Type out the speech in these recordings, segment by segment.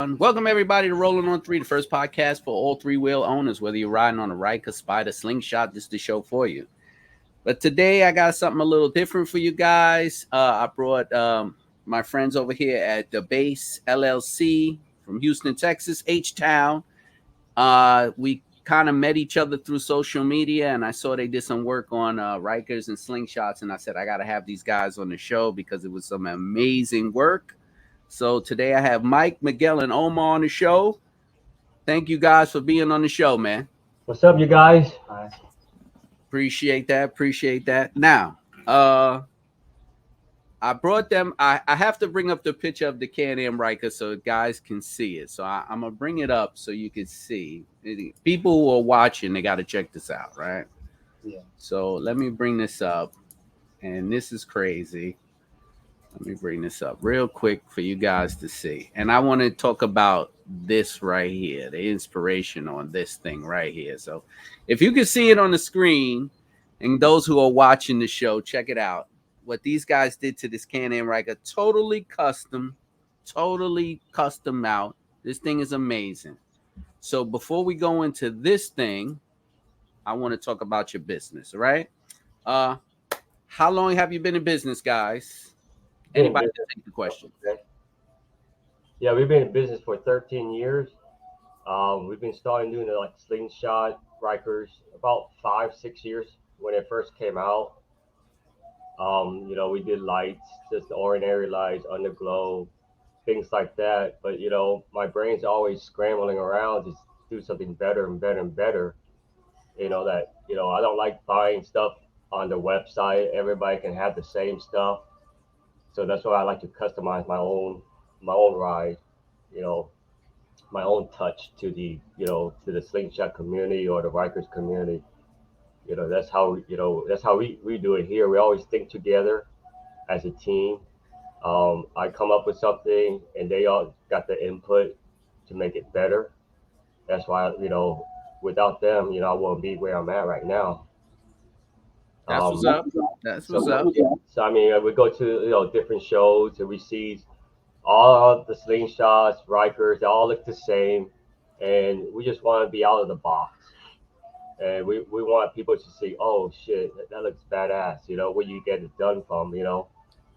Welcome everybody to Rolling on Three, the first podcast for all three-wheel owners. Whether you're riding on a Ryker, Spider, Slingshot, this is the show for you. But today I got something a little different for you guys. I brought my friends over here at DaBassLLC from Houston, Texas, H-Town. We kind of met each other through social media, and I saw they did some work on Rykers and Slingshots, and I said I got to have these guys on the show because it was some amazing work. So today I have Mike, Miguel, and Omar on the show. Thank you guys for being on the show, man. What's up, you guys? Appreciate that. Now, I brought them. I have to bring up the picture of the Can-Am Ryker so guys can see it. So I'm going to bring it up so you can see. People who are watching, they got to check this out, right? Yeah. So let me bring this up. And this is crazy. Let me bring this up real quick for you guys to see. And I want to talk about this right here, the inspiration on this thing right here. So if you can see it on the screen, and those who are watching the show, check it out. What these guys did to this Can-Am Ryker, totally custom out. This thing is amazing. So before we go into this thing, I want to talk about your business, right? How long have you been in business, guys? Anybody can take the question. Okay. Yeah, we've been in business for 13 years. We've been starting doing like Slingshot, Rykers, about 5-6 years when it first came out. We did lights, just the ordinary lights, underglow, things like that. But my brain's always scrambling around to do something better and better and better. I don't like buying stuff on the website. Everybody can have the same stuff. So that's why I like to customize my own ride, my own touch to the Slingshot community or the Rykers community. That's how we do it here. We always think together as a team. I come up with something and they all got the input to make it better. That's why, without them, I wouldn't be where I'm at right now. That's what's up. That's what's up. So I mean, we go to different shows and we see all of the Slingshots, Rykers, they all look the same, and we just want to be out of the box. And we want people to see, oh shit, that looks badass. Where you get it done from.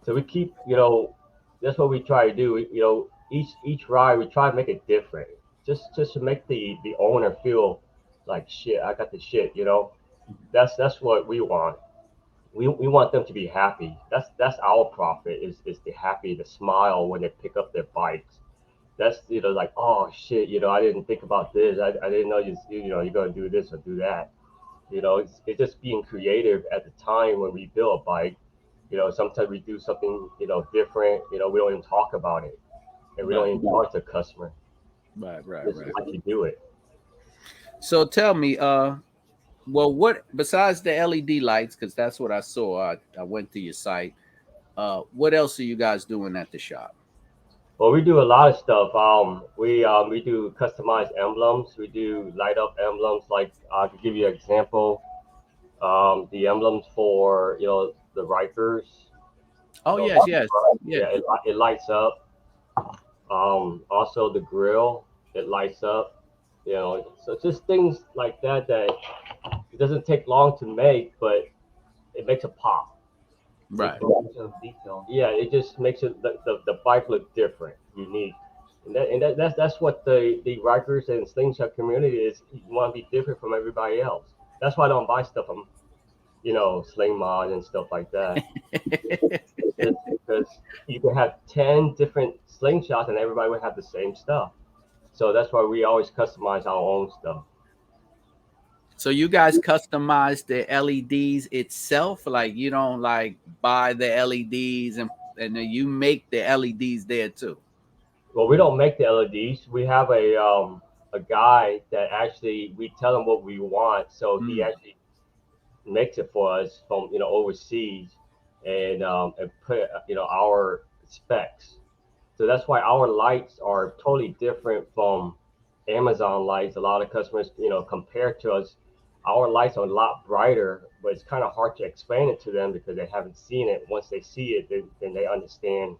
So we keep, that's what we try to do. Each ride we try to make it different, just to make the owner feel like shit. I got the shit. That's what we want. We want them to be happy. That's our profit is the happy, the smile when they pick up their bikes. That's like, oh shit, I didn't think about this. I didn't know you're gonna do this or do that. It's just being creative at the time when we build a bike. Sometimes we do something different. We don't even talk about it, and we don't even talk to the customer. Right. How you do it. So tell me, well, what besides the LED lights, because that's what I saw. I went to your site. What else are you guys doing at the shop? Well, we do a lot of stuff. We do customized emblems. We do light up emblems. Like I could give you an example. The emblems for the Rykers. Oh yes. Yeah, it lights up. Also the grill, it lights up. So just things like that it doesn't take long to make, but it makes a pop. Right. Yeah, it just makes it the bike look different, unique, and that's what the Rykers and Slingshot community is. You want to be different from everybody else. That's why I don't buy stuff from Sling Mod and stuff like that. It's because you can have 10 different Slingshots and everybody would have the same stuff. So that's why we always customize our own stuff. So you guys customize the LEDs itself? Like you don't like buy the LEDs and then you make the LEDs there too? Well, we don't make the LEDs. We have a guy that actually we tell him what we want, so he actually makes it for us from overseas and put our specs. So that's why our lights are totally different from Amazon lights. A lot of customers compare to us. Our lights are a lot brighter, but it's kind of hard to explain it to them because they haven't seen it. Once they see it, then they understand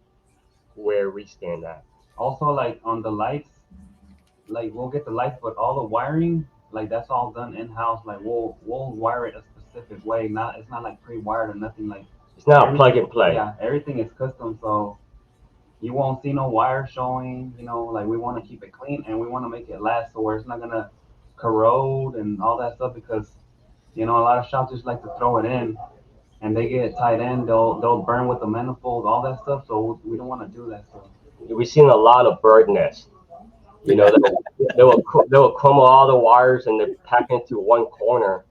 where we stand at. Also, like on the lights, like we'll get the lights, but all the wiring, like that's all done in house. Like we'll wire it a specific way. Not it's not like pre-wired or nothing. Like It's not a everything, plug and play. yeah, everything is custom. So you won't see no wire showing. You know, like we want to keep it clean and we want to make it last, so where it's not gonna corrode and all that stuff because you know a lot of shops just like to throw it in and they get tied in. They'll burn with the manifold, all that stuff. So we don't want to do that stuff. We've seen a lot of bird nests. You know, they will crumble all the wires and they pack into one corner,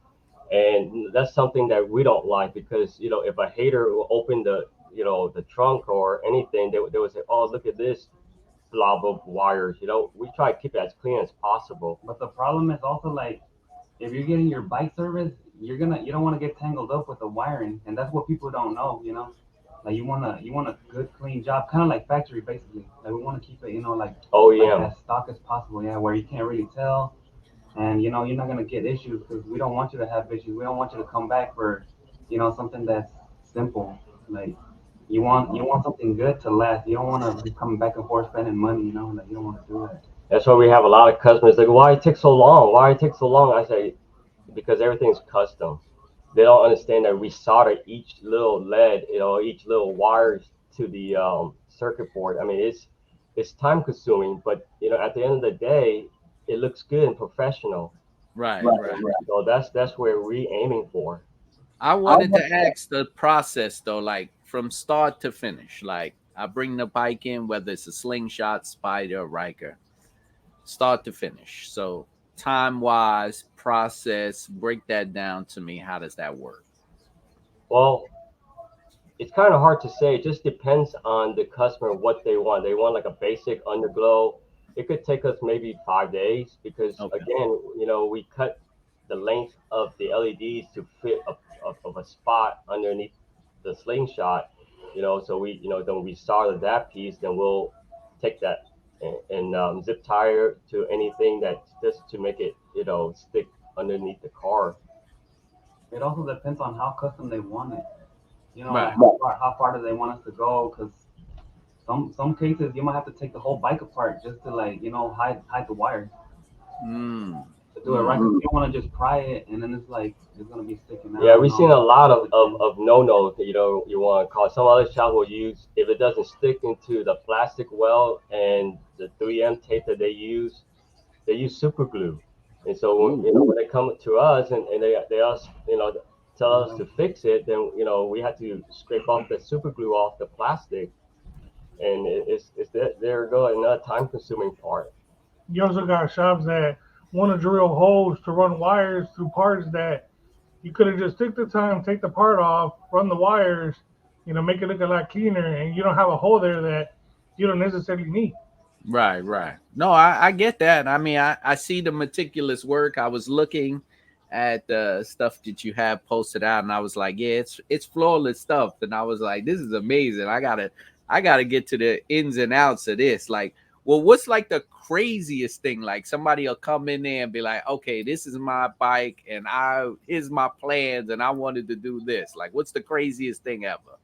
and that's something that we don't like because if a hater will open the trunk or anything, they would say, oh, look at this blob of wires. We try to keep it as clean as possible. But the problem is also like if you're getting your bike service, you don't want to get tangled up with the wiring, and that's what people don't know. You know, like you want a good clean job, kind of like factory basically. Like we want to keep it, like OEM. as stock as possible. Yeah, where you can't really tell, and you're not gonna get issues because we don't want you to have issues. We don't want you to come back for, something that's simple. Like you want something good to last. You don't want to be coming back and forth spending money. Like you don't want to do that. That's why we have a lot of customers like, why it takes so long? Why it takes so long? I say, because everything's custom. They don't understand that we solder each little lead, each little wires to the circuit board. I mean, it's time consuming, but at the end of the day, it looks good and professional. Right, Right, right. right. So that's where we aiming for. I wanted to ask the process though, like from start to finish. Like I bring the bike in, whether it's a slingshot, spider, or Ryker, start to finish. So time wise, process, break that down to me. How does that work? Well, it's kind of hard to say. It just depends on the customer what they want. They want like a basic underglow. It could take us maybe 5 days because Okay. again, we cut the length of the LEDs to fit of a spot underneath the slingshot. So then we solder that piece. Then we'll take that and zip tie it to anything that just to make it stick underneath the car. It also depends on how custom they want it. Like Right. how far do they want us to go? Because some cases you might have to take the whole bike apart just to like hide the wires Mm. to do it right. 'Cause Mm. you don't want to just pry it and then it's like it's gonna be sticking out. Yeah, we've seen a lot of no-nos, you want to call. Some other shops will use, if it doesn't stick into the plastic well and the 3M tape that they use super glue. And so Ooh. when they come to us and they us, tell us Yeah. to fix it, then, we have to scrape off the super glue off the plastic. And it's there go another time consuming part. You also got shops that want to drill holes to run wires through parts that you could have just took the time, take the part off, run the wires, make it look a lot cleaner, and you don't have a hole there that you don't necessarily need. Right, right. No, I get that. I mean, I see the meticulous work. I was looking at the stuff that you have posted out, and I was like, yeah, it's flawless stuff. And I was like, this is amazing. I gotta get to the ins and outs of this. Like, well, what's like the craziest thing? Like somebody will come in there and be like, okay, this is my bike, and here's my plans, and I wanted to do this. Like, what's the craziest thing ever?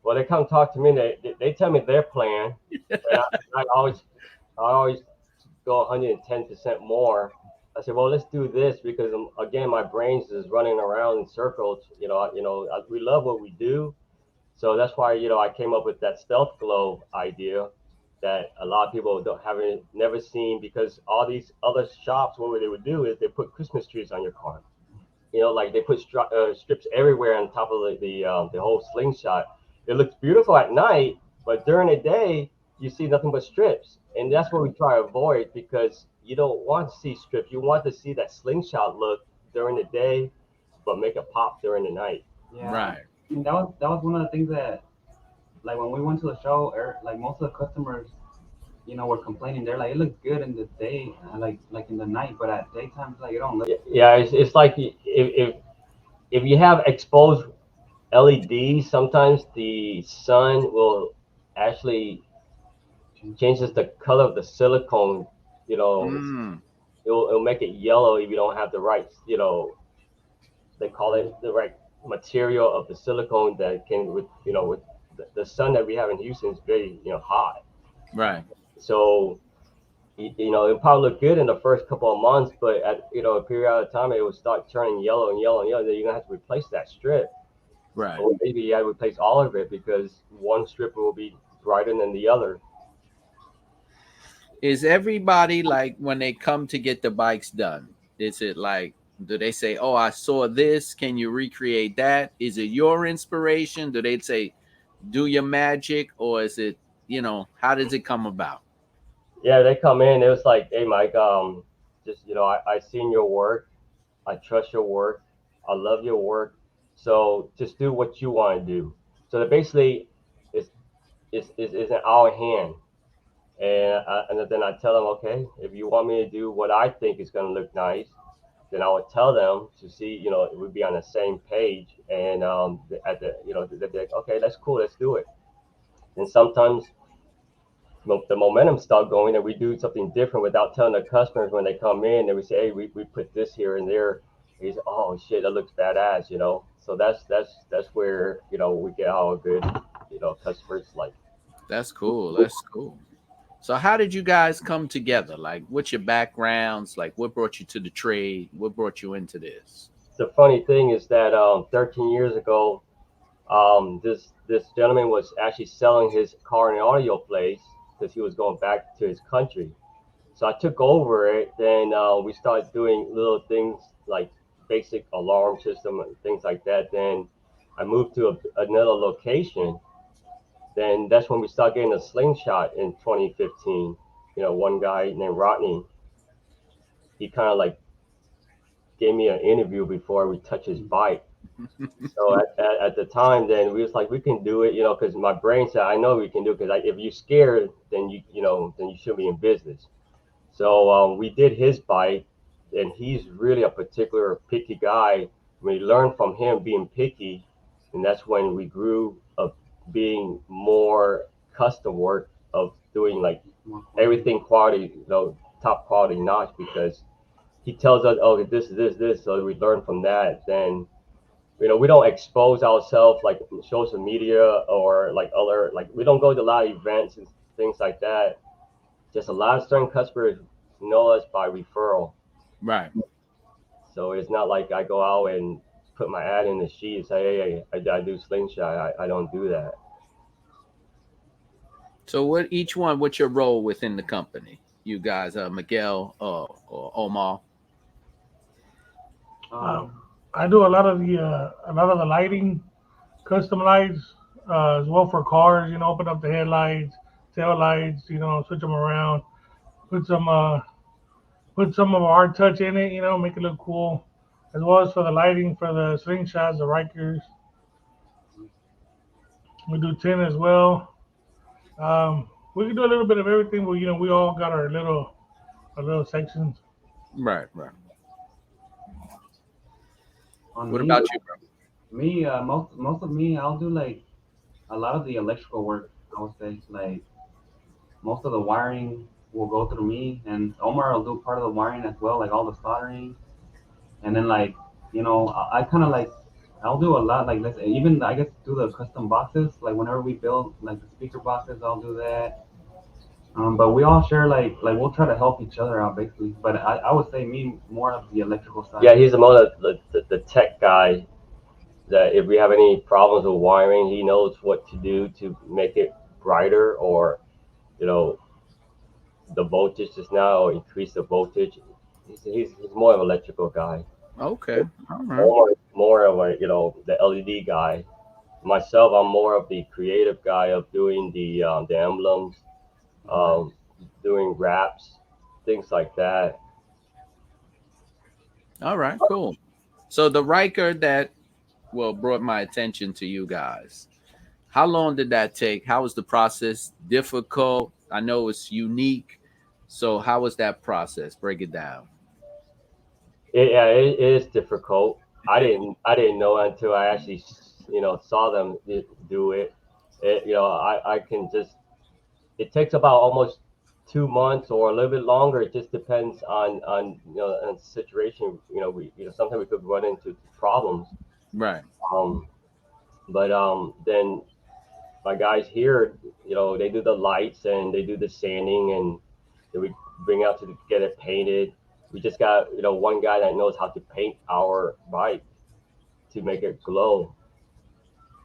Well, they come talk to me. They tell me their plan, and I always go 110% more. I said, well, let's do this because again, my brains is running around in circles. We love what we do, so that's why I came up with that stealth glow idea that a lot of people don't haven't never seen because all these other shops, what they would do is they put Christmas trees on your car. Like they put strips everywhere on top of the whole slingshot. It looks beautiful at night, but during the day you see nothing but strips, and that's what we try to avoid because you don't want to see strips. You want to see that slingshot look during the day, but make it pop during the night. Yeah, Right. and that was one of the things that like when we went to the show, like most of the customers, were complaining. They're like, it looks good in the day, like in the night, but at daytime, it's like it don't look. Yeah, it's like if you have exposed LEDs, sometimes the sun will actually changes the color of the silicone. Mm. It'll make it yellow if you don't have the right, they call it the right material of the silicone that can with the sun that we have in Houston is very hot. Right. So it probably look good in the first couple of months, but at a period of time, it will start turning yellow and yellow and yellow. Then you're gonna have to replace that strip, Right. or maybe you have to replace all of it because one strip will be brighter than the other. Is everybody like when they come to get the bikes done? Is it like, do they say, "Oh, I saw this. Can you recreate that?" Is it your inspiration? Do they say, "Do your magic," or is it, how does it come about? Yeah, they come in. It was like, hey, Mike, just I seen your work. I trust your work. I love your work. So just do what you want to do. So that basically, is in our hand. And then I tell them, okay, if you want me to do what I think is going to look nice, then I would tell them to see, it would be on the same page. And at the, they'd be like, okay, that's cool, let's do it. And sometimes the momentum start going, and we do something different without telling the customers when they come in. And we say, hey, we put this here and there. He's, oh shit, that looks badass. So that's where we get our good customers like. That's cool. That's cool. So how did you guys come together? Like, what's your backgrounds? Like, what brought you to the trade? What brought you into this? The funny thing is that 13 years ago, this gentleman was actually selling his car in an audio place because he was going back to his country. So I took over it. Then we started doing little things like basic alarm system and things like that. Then I moved to another location. Then that's when we started getting a Slingshot in 2015. One guy named Rodney, he kind of like gave me an interview before we touch his bike. So at the time, then we was like, we can do it, because my brain said, I know we can do it. Because if you're scared, then then you shouldn't be in business. So we did his bike, and he's really a particular picky guy. We learned from him being picky, and that's when we grew up being more custom work of doing like everything quality, top quality notch, because he tells us, oh, this is this. So we learn from that. Then we don't expose ourselves like social media or like other, like we don't go to a lot of events and things like that. Just a lot of certain customers know us by referral. Right. So it's not like I go out and put my ad in the sheet and say, hey, I do Slingshot. I don't do that. So what's your role within the company? You guys, Miguel or Omar? I do a lot of the lighting, custom lights, as well for cars. Open up the headlights, tail lights. Switch them around, put some put some of our touch in it. Make it look cool, as well as for the lighting for the slingshots, the Rykers. We do 10 as well. We can do a little bit of everything, but we all got our little sections. Right, right. On What me, about you, bro? most of me, I'll do like a lot of the electrical work. I would say like most of the wiring will go through me, and Omar will do part of the wiring as well, like all the soldering. And then like I kind of like I'll do a lot like let's even I guess do the custom boxes like whenever we build like the speaker boxes I'll do that. But we all share like we'll try to help each other out basically. But I would say me more of the electrical side. Yeah, he's the more the tech guy. That if we have any problems with wiring, he knows what to do to make it brighter, or you know the voltage just now, or increase the voltage. He's more of an electrical guy. Okay. All right. More of a the LED guy. Myself, I'm more of the creative guy of doing the emblems, um, doing wraps, things like that. All right. Cool. So the Riker that brought my attention to you guys. How long did that take? How was the process? Difficult? I know it's unique. So how was that process? Break it down. Yeah, it is difficult. I didn't know until I actually saw them do it. I can just, it takes about almost 2 months or a little bit longer. It just depends on the situation. We sometimes we could run into problems. Right. Um, but then my guys here, they do the lights and they do the sanding, and that we bring out to get it painted. We just got one guy that knows how to paint our bike to make it glow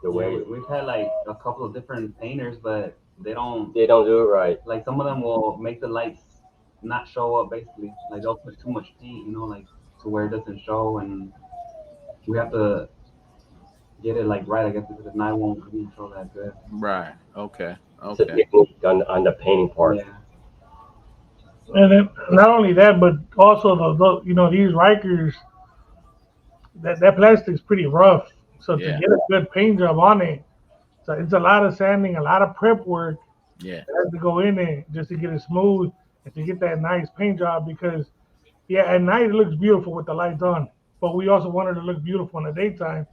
the way. We've had like a couple of different painters, but they don't do it right. Like some of them will make the lights not show up. Basically, like they'll put too much paint, like to where it doesn't show, and we have to get it like right, I guess, because if not, it won't show that good. Right. Okay. It's a technique on the painting part. Yeah. And then not only that, but also these Rykers, that plastic's pretty rough. So to get a good paint job on it, so it's a lot of sanding, a lot of prep work. Yeah. That has to go in there just to get it smooth and to get that nice paint job, because at night it looks beautiful with the lights on, but we also want it to look beautiful in the daytime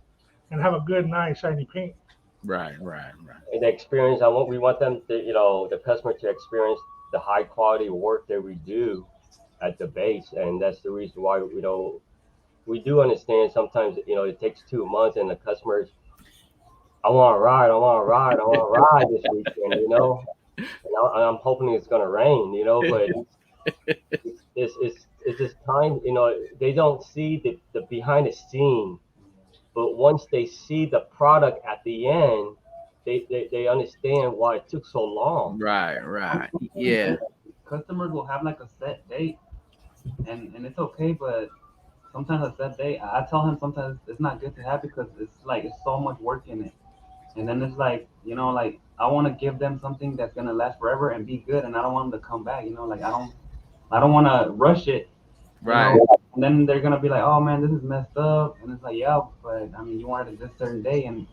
and have a good, nice, shiny paint. Right. And the experience, we want them to, the customer to experience the high quality work that we do at the base, and that's the reason why we do understand sometimes it takes 2 months, and the customers, I want to ride this weekend, and I'm hoping it's gonna rain, but it's just time, they don't see the behind the scene, but once they see the product at the end, they understand why it took so long. Right. Yeah. Customers will have like a set date, and it's okay, but sometimes a set date, I tell him sometimes it's not good to have, because it's so much work in it. And then it's like, like I want to give them something that's gonna last forever and be good, and I don't want them to come back. Like I don't want to rush it. Right. And then they're gonna be like, oh man, this is messed up, and it's like, yeah, but I mean, you wanted it this certain day, and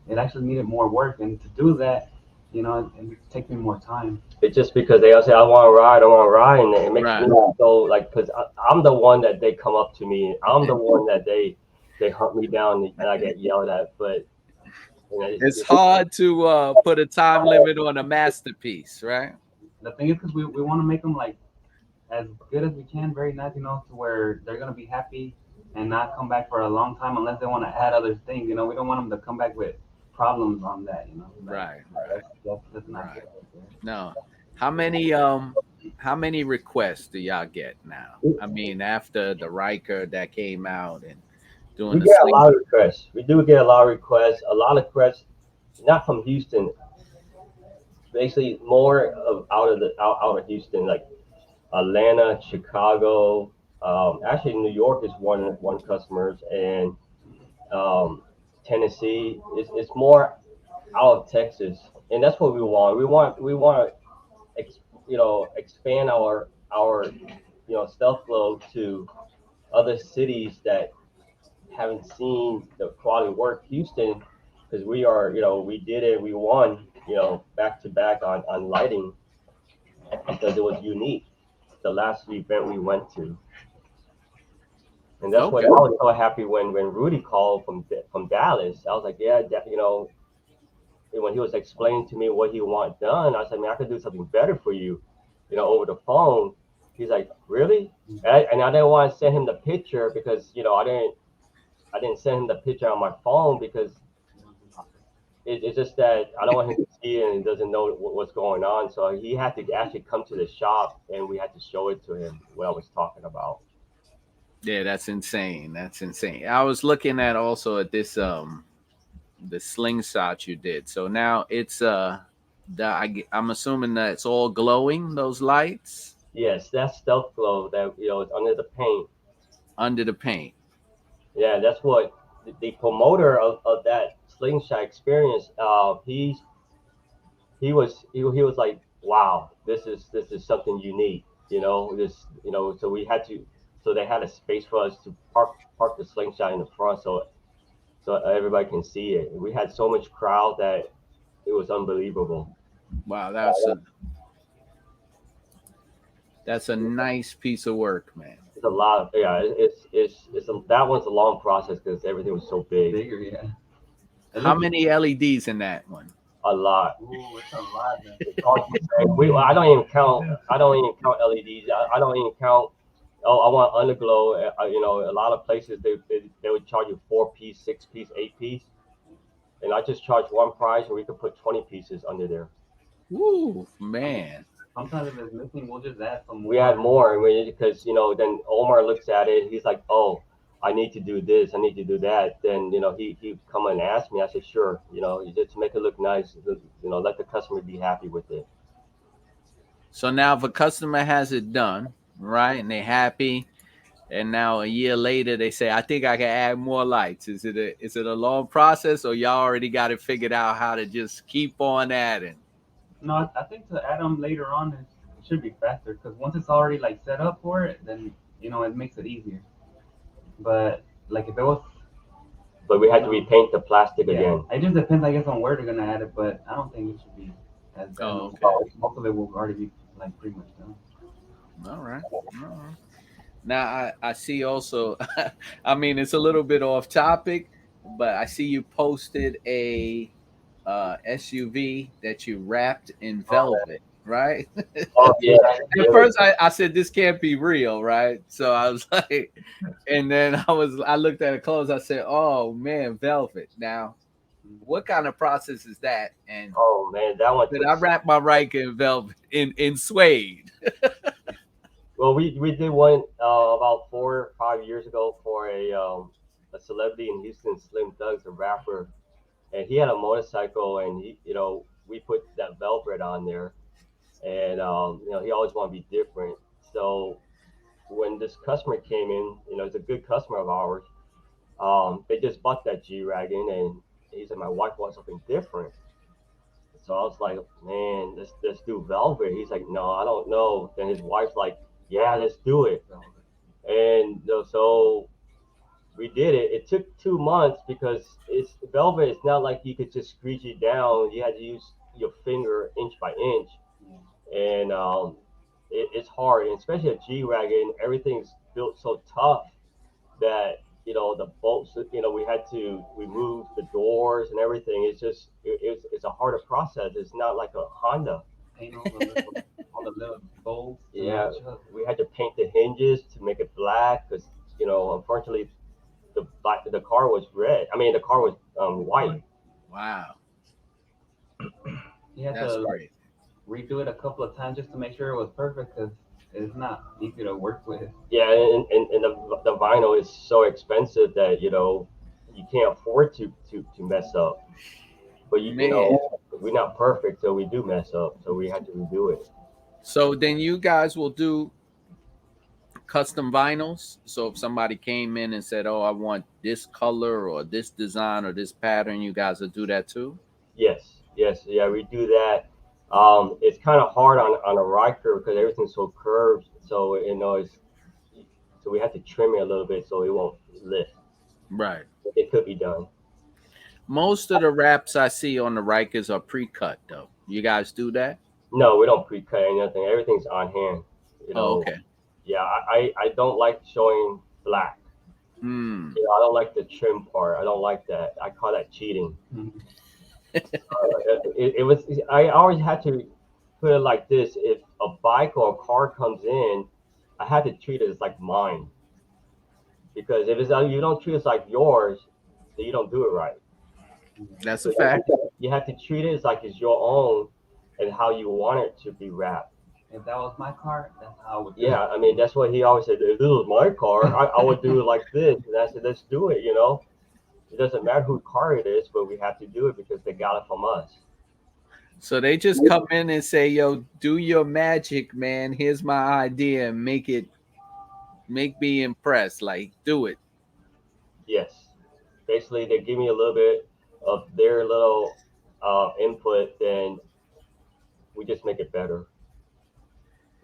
it actually needed more work, and to do that, it takes me more time. It's just because they all say, I want to ride, and it makes me so because I'm the one that they come up to me, I'm the one that they hunt me down and I get yelled at, but. It's hard to put a time limit on a masterpiece, right? The thing is, because we want to make them like as good as we can, very nice, to where they're gonna be happy and not come back for a long time unless they want to add other things. We don't want them to come back with problems on that. Right. That's not good. No. How many requests do y'all get now? I mean, after the Ryker that came out and doing we get a lot of requests. We do get a lot of requests. A lot of requests, not from Houston. Basically, more of out of Houston, like Atlanta, Chicago. Actually, New York is one customers, and Tennessee. It's more out of Texas, and that's what we want. We want to expand our stealth glow to other cities that haven't seen the quality work. Houston, because we are, we did it, we won, back to back on lighting, because it was unique, the last event we went to. And that's what I was so happy when Rudy called from Dallas. I was like, yeah, when he was explaining to me what he wanted done, I said, man, I could do something better for you, over the phone. He's like, really? And I didn't want to send him the picture, because I didn't send him the picture on my phone, because it's just that I don't want him to see it and he doesn't know what's going on. So he had to actually come to the shop, and we had to show it to him what I was talking about. Yeah, that's insane. I was looking at also at this the Slingshot you did. So now it's I'm assuming that it's all glowing, those lights. Yes, that's stealth glow that it's under the paint. Under the paint. Yeah, that's what the promoter of that Slingshot experience. He was like, wow, this is something unique. So we had to. So they had a space for us to park the Slingshot in the front, so everybody can see it. We had so much crowd that it was unbelievable. Wow, that's a nice piece of work, man. It's a lot of that one's a long process because everything was so big. Bigger, yeah. How many LEDs in that one? A lot. Ooh, it's a lot, man. I don't even count LEDs. I don't even count. Oh, I want underglow. A lot of places they would charge you 4-piece, 6-piece, 8-piece, and I just charge one price, and we could put 20 pieces under there. Ooh, man. Sometimes if it's missing, we'll just add some more. We add more, because then Omar looks at it. He's like, "Oh, I need to do this. I need to do that." Then he come and ask me. I said, "Sure." You just make it look nice. Let the customer be happy with it. So now, if a customer has it done, right, and they're happy, and now a year later they say, "I think I can add more lights." Is it a long process, or y'all already got it figured out how to just keep on adding? No, I think to add them later on it should be faster because once it's already like set up for it, then it makes it easier. But like if it was, But we had to repaint the plastic again. It just depends, I guess, on where they're gonna add it. But I don't think it should be as bad. Oh, okay. Most of it will already be like pretty much done. All right. Now I see also, I mean, it's a little bit off topic, but I see you posted a SUV that you wrapped in velvet, right? Oh yeah. At first I said this can't be real, right? So I was like, and then I looked at it close. I said, "Oh man, velvet." Now, what kind of process is that? And oh man, that one. did I wrap my Ryker in velvet in suede? Well, we did one about 4 or 5 years ago for a celebrity in Houston, Slim Thugs, a rapper, and he had a motorcycle, and we put that velvet on there, and he always wanted to be different. So when this customer came in, it's a good customer of ours. They just bought that G-Wagon, and he said, "My wife wants something different." So I was like, "Man, let's do velvet." He's like, "No, I don't know." Then his wife's like, "Yeah, let's do it." And so we did it. It took 2 months because it's velvet. It's not like you could just squeeze it down. You had to use your finger inch by inch, and it's hard. And especially a G-Wagon, everything's built so tough that the bolts. We had to remove the doors and everything. It's just it's a harder process. It's not like a Honda. Paint all the little bolts. Yeah, we had to paint the hinges to make it black because unfortunately the car was red. I mean the car was white. Wow, You had that's to great. redo it a couple of times just to make sure it was perfect because it's not easy to work with. Yeah, and the vinyl is so expensive that you can't afford to mess up. But we're not perfect, so we do mess up. So we had to redo it. So then you guys will do custom vinyls. So if somebody came in and said, "Oh, I want this color or this design or this pattern," you guys will do that too? Yes, yeah, we do that. It's kind of hard on a Ryker because everything's so curved. So so we have to trim it a little bit so it won't lift. Right. It could be done. Most of the wraps I see on the Rykers are pre-cut, though. You guys do that? No, we don't pre-cut anything. Everything's on hand. Oh, okay. Yeah, I don't like showing black. Mm. I don't like the trim part. I don't like that. I call that cheating. It was. I always had to put it like this: if a bike or a car comes in, I had to treat it as like mine. Because if you don't treat it like yours, then you don't do it right. That's a fact. You have to treat it as like it's your own, and how you want it to be wrapped. If that was my car, that's how I would do Yeah, it. I mean that's what he always said. If this was my car, I would do it like this. And I said, let's do it. It doesn't matter whose car it is, but we have to do it because they got it from us. So they just come in and say, "Yo, do your magic, man. Here's my idea, and make me impressed. Like, do it." Yes, basically they give me a little bit of their little input, then we just make it better.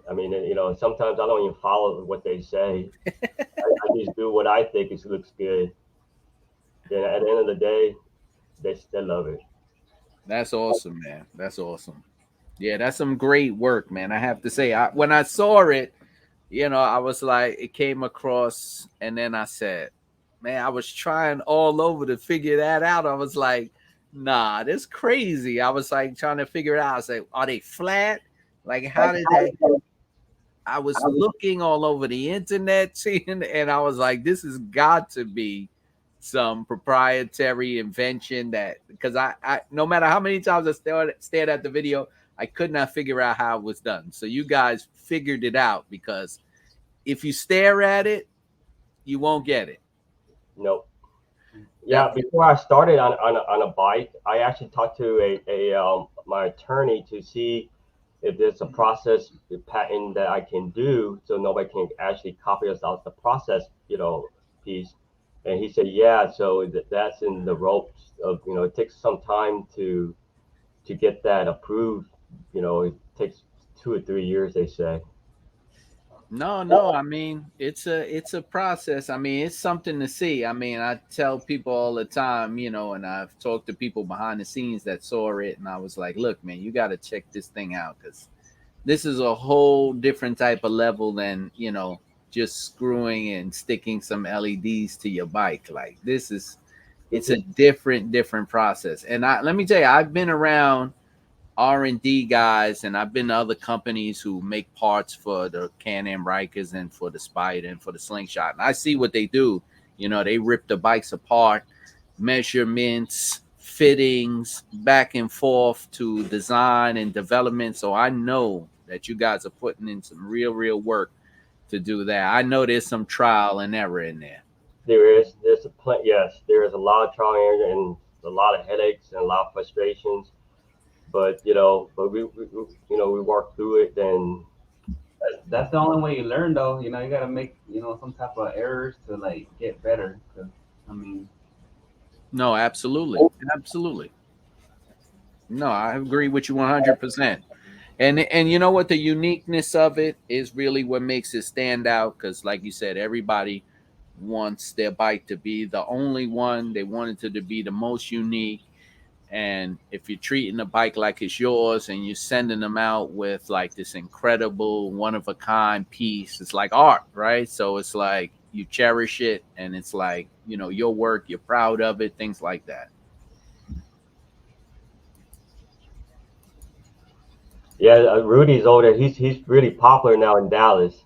I mean, sometimes I don't even follow what they say. I just do what I think looks good. Then at the end of the day, they still love it. That's awesome, man. That's awesome. Yeah, that's some great work, man. I have to say, when I saw it, I was like, it came across, and then I said, man, I was trying all over to figure that out. I was like, nah, that's crazy. I was like trying to figure it out. I was like, are they flat? Like, how did they? I was looking all over the internet, seeing, and I was like, this has got to be some proprietary invention that, because I no matter how many times I stared at the video, I could not figure out how it was done. So you guys figured it out, because if you stare at it, you won't get it. Nope. Yeah, before I started on a bike, I actually talked to my attorney to see if there's a process patent that I can do so nobody can actually copy us out the process, piece. And he said, yeah, so that's in the ropes of, it takes some time to get that approved. It takes 2 or 3 years, they say. No. I mean, it's a process. I mean, it's something to see. I mean, I tell people all the time, and I've talked to people behind the scenes that saw it, and I was like, look, man, you got to check this thing out, because this is a whole different type of level than, just screwing and sticking some LEDs to your bike. Like, it's a different process. And let me tell you, I've been around R&D guys, and I've been to other companies who make parts for the Can-Am Rykers and for the Spider and for the Slingshot, and I see what they do. They rip the bikes apart, measurements, fittings, back and forth to design and development. So I know that you guys are putting in some real work to do that. I know there's some trial and error in there. There's there is a lot of trial and error and a lot of headaches and a lot of frustrations. But we work through it. And that's the only way you learn, though. You got to make some type of errors to like get better. I mean, no, absolutely. No, I agree with you 100%. And you know what, the uniqueness of it is really what makes it stand out, because like you said, everybody wants their bike to be the only one. They want it to be the most unique. And if you're treating the bike like it's yours and you're sending them out with like this incredible one-of-a-kind piece, it's like art, right? So it's like you cherish it, and it's like, your work, you're proud of it, things like that. Yeah, Rudy's older. He's really popular now in Dallas.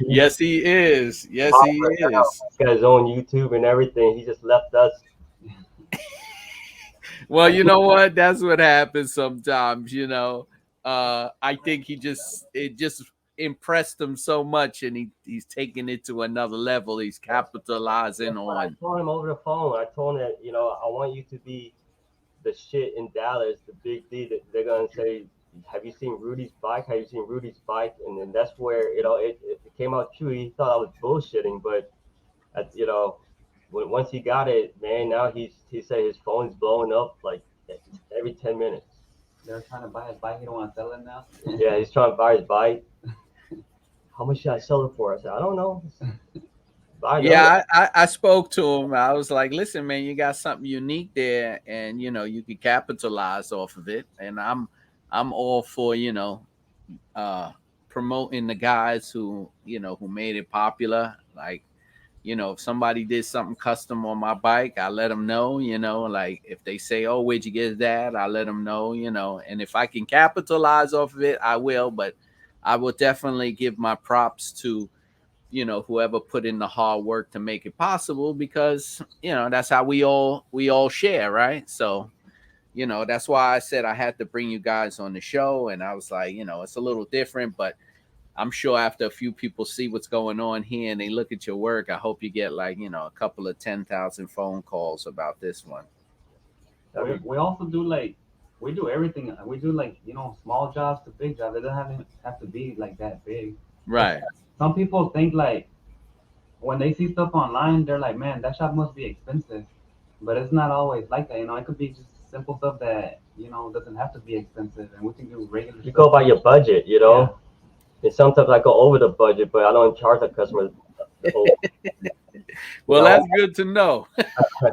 Yes, he is. Yes, he is. He's got his own YouTube and everything. He just left us. Well, you know what? That's what happens sometimes, I think it just impressed him so much, and he's taking it to another level. He's capitalizing on. I told him over the phone. I told him that, I want you to be the shit in Dallas, the big D. That they're gonna say, have you seen Rudy's bike? Have you seen Rudy's bike? And then that's where it came out true. He thought I was bullshitting, but once he got it, man, now he said his phone's blowing up like every 10 minutes. They're trying to buy his bike. He don't want to sell it now. Yeah, he's trying to buy his bike. How much should I sell it for? I said, I don't know. I spoke to him. I was like, listen, man, you got something unique there, and you could capitalize off of it. And I'm all for promoting the guys who made it popular. Like, if somebody did something custom on my bike, I let them know. Like if they say, oh, where'd you get that, I let them know. And if I can capitalize off of it, I will. But I will definitely give my props to whoever put in the hard work to make it possible, because that's how we all share, right? So that's why I said I had to bring you guys on the show. And I was like, it's a little different, but I'm sure after a few people see what's going on here and they look at your work, I hope you get like a couple of 10,000 phone calls about this one. We also do we do everything. We do small jobs to big jobs. It doesn't have to be like that big, right? Some people think like when they see stuff online, they're like, man, that shop must be expensive. But it's not always like that. It could be just simple stuff that, doesn't have to be expensive, and we can do regular stuff. You go by your budget, Yeah. And sometimes I go over the budget, but I don't charge the customer. Well, that's good to know.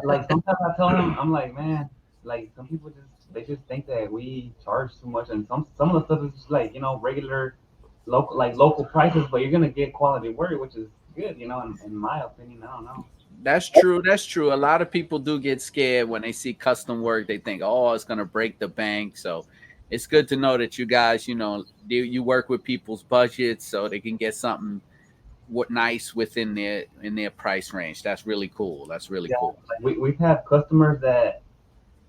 Like sometimes I tell them, I'm like, man, like some people just think that we charge too much, and some of the stuff is just like, regular local prices, but you're gonna get quality work, which is good, in my opinion. I don't know. That's true. A lot of people do get scared when they see custom work. They think, oh, it's gonna break the bank. So it's good to know that you guys, you work with people's budgets so they can get something nice within their price range. That's really cool. That's really cool. We've had customers that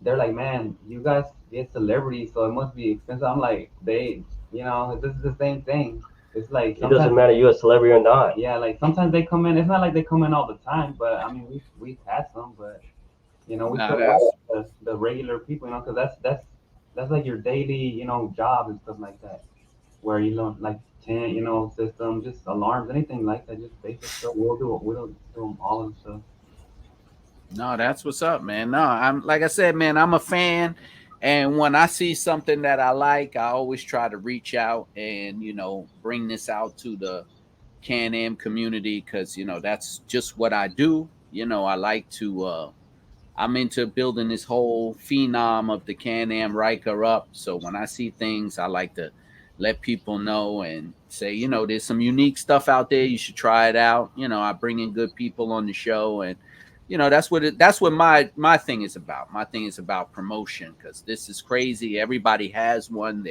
they're like, man, you guys it's celebrities, so it must be expensive. I'm like, this is the same thing. It's like it doesn't matter you're a celebrity or not. Yeah, like sometimes they come in. It's not like they come in all the time, but I mean, we've had some, but we still the regular people, because that's like your daily, job and stuff like that, where you learn like tent, system, just alarms, anything like that, just basic stuff. We'll do them all and stuff. No, that's what's up, man. No, I'm like I said, man, I'm a fan. And when I see something that I like, I always try to reach out and, bring this out to the Can-Am community because, that's just what I do. I like to, I'm into building this whole phenom of the Can-Am Ryker up. So when I see things, I like to let people know and say, there's some unique stuff out there. You should try it out. I bring in good people on the show and, that's what my thing is about. My thing is about promotion because this is crazy. Everybody has one.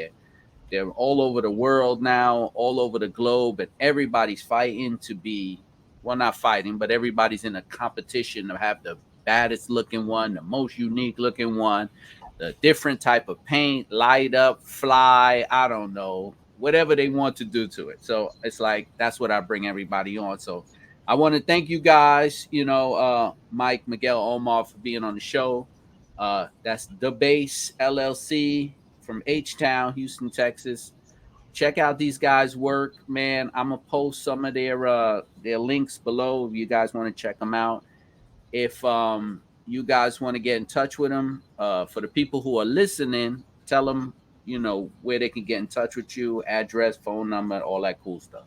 They're all over the world now, all over the globe, and everybody's fighting to be, well, not fighting, but everybody's in a competition to have the baddest looking one, the most unique looking one, the different type of paint, light up, fly, I don't know, whatever they want to do to it. So it's like, that's what I bring everybody on. So I want to thank you guys, Mike, Miguel, Omar for being on the show. That's DaBassLLC from H-Town, Houston, Texas. Check out these guys' work, man. I'm gonna post some of their links below if you guys want to check them out. If you guys want to get in touch with them, for the people who are listening, tell them where they can get in touch with you, address, phone number, all that cool stuff.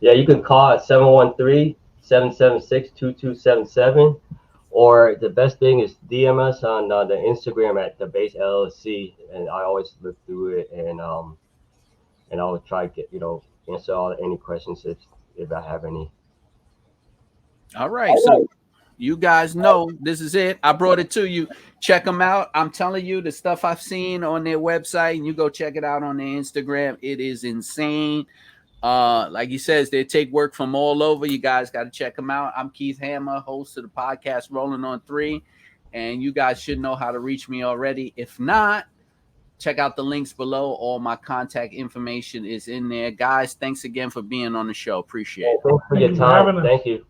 Yeah, you can call at 713-776-2277, or the best thing is DM us on the Instagram at DaBassLLC, and I always look through it and I'll try to get answer any questions if I have any. All right, so you guys know this is it. I brought it to you. Check them out. I'm telling you, the stuff I've seen on their website, and you go check it out on their Instagram. It is insane. Like he says, they take work from all over. You guys got to check them out. I'm Keith Hammer, host of the podcast Rolling on 3, and you guys should know how to reach me already. If not, check out the links below. All my contact information is in there. Guys, thanks again for being on the show. Appreciate it. Thanks for your time. Thank you.